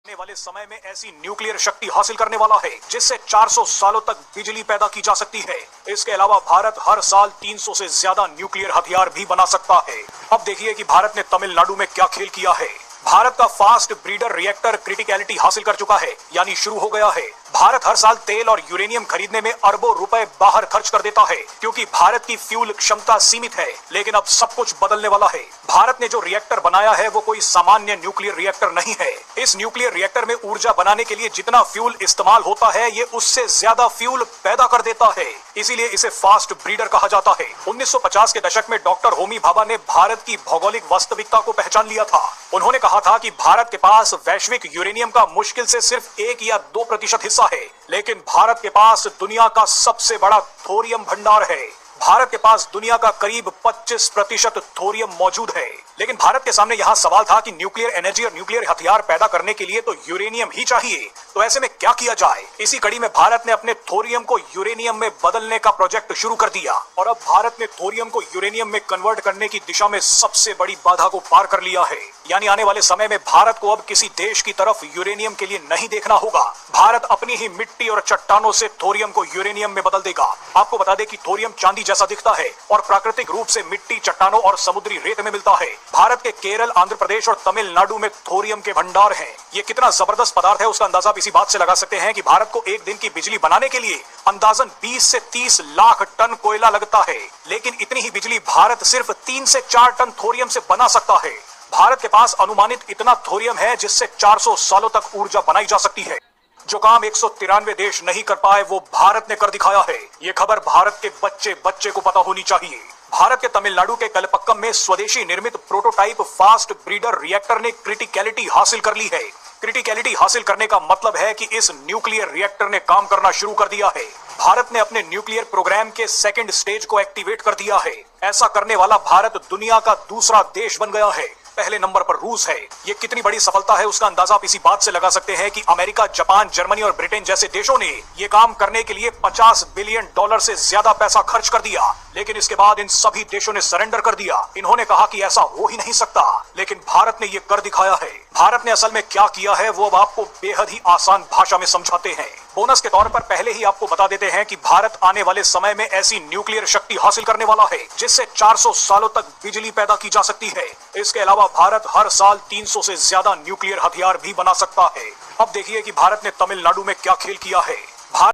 आने वाले समय में ऐसी न्यूक्लियर शक्ति हासिल करने वाला है जिससे 400 सालों तक बिजली पैदा की जा सकती है। इसके अलावा भारत हर साल 300 से ज्यादा न्यूक्लियर हथियार भी बना सकता है। अब देखिए कि भारत ने तमिलनाडु में क्या खेल किया है। भारत का फास्ट ब्रीडर रिएक्टर क्रिटिकलिटी हासिल कर चुका है, यानी शुरू हो गया है। भारत हर साल तेल और यूरेनियम खरीदने में अरबों रुपए बाहर खर्च कर देता है क्योंकि भारत की फ्यूल क्षमता सीमित है। लेकिन अब सब कुछ बदलने वाला है। भारत ने जो रिएक्टर बनाया है वो कोई सामान्य न्यूक्लियर रिएक्टर नहीं है। इस न्यूक्लियर रिएक्टर में ऊर्जा बनाने के लिए जितना फ्यूल इस्तेमाल होता है ये उससे ज्यादा फ्यूल पैदा कर देता है, इसीलिए इसे फास्ट ब्रीडर कहा जाता है। 1950 के दशक में डॉक्टर होमी भाभा ने भारत की भौगोलिक वास्तविकता को पहचान लिया था। उन्होंने कहा था कि भारत के पास वैश्विक यूरेनियम का मुश्किल से सिर्फ 1 या 2% हिस्सा है, लेकिन भारत के पास दुनिया का सबसे बड़ा थोरियम भंडार है। भारत के पास दुनिया का करीब 25% थोरियम मौजूद है। लेकिन भारत के सामने यहाँ सवाल था कि न्यूक्लियर एनर्जी और न्यूक्लियर हथियार पैदा करने के लिए तो यूरेनियम ही चाहिए, तो ऐसे में क्या किया जाए। इसी कड़ी में भारत ने अपने थोरियम को यूरेनियम में बदलने का प्रोजेक्ट शुरू कर दिया और अब भारत ने थोरियम को यूरेनियम में कन्वर्ट करने की दिशा में सबसे बड़ी बाधा को पार कर लिया है। यानी आने वाले समय में भारत को अब किसी देश की तरफ यूरेनियम के लिए नहीं देखना होगा। भारत अपनी ही मिट्टी और चट्टानों से थोरियम को यूरेनियम में बदल देगा। आपको बता दें कि थोरियम चांदी जैसा दिखता है और प्राकृतिक रूप से मिट्टी, चट्टानों और समुद्री रेत में मिलता है। भारत के केरल, आंध्र प्रदेश और तमिलनाडु में थोरियम के भंडार हैं। ये कितना जबरदस्त पदार्थ है उसका अंदाजा आप इसी बात से लगा सकते हैं कि भारत को एक दिन की बिजली बनाने के लिए अंदाजन 20 से 30 लाख टन कोयला लगता है, लेकिन इतनी ही बिजली भारत सिर्फ 3 से 4 टन थोरियम से बना सकता है। भारत के पास अनुमानित इतना थोरियम है जिससे 400 सालों तक ऊर्जा बनाई जा सकती है। जो काम 193 देश नहीं कर पाए वो भारत ने कर दिखाया है। ये खबर भारत के बच्चे बच्चे को पता होनी चाहिए। भारत के तमिलनाडु के कलपक्कम में स्वदेशी निर्मित प्रोटोटाइप फास्ट ब्रीडर रिएक्टर ने क्रिटिकलिटी हासिल कर ली है। क्रिटिकलिटी हासिल करने का मतलब है कि इस न्यूक्लियर रिएक्टर ने काम करना शुरू कर दिया है। भारत ने अपने न्यूक्लियर प्रोग्राम के सेकंड स्टेज को एक्टिवेट कर दिया है। ऐसा करने वाला भारत दुनिया का दूसरा देश बन गया है। पहले नंबर पर रूस है। ये कितनी बड़ी सफलता है उसका अंदाजा आप इसी बात से लगा सकते हैं कि अमेरिका, जापान, जर्मनी और ब्रिटेन जैसे देशों ने ये काम करने के लिए $50 बिलियन से ज्यादा पैसा खर्च कर दिया। लेकिन इसके बाद इन सभी देशों ने सरेंडर कर दिया। इन्होंने कहा कि ऐसा हो ही नहीं सकता, लेकिन भारत ने ये कर दिखाया है। भारत ने असल में क्या किया है वो अब आपको बेहद ही आसान भाषा में समझाते हैं। बोनस के तौर पर पहले ही आपको बता देते हैं कि भारत आने वाले समय में ऐसी न्यूक्लियर शक्ति हासिल करने वाला है जिससे 400 सालों तक बिजली पैदा की जा सकती है। इसके अलावा भारत हर साल 300 से ज्यादा न्यूक्लियर हथियार भी बना सकता है। अब देखिए कि भारत ने तमिलनाडु में क्या खेल किया है। भारत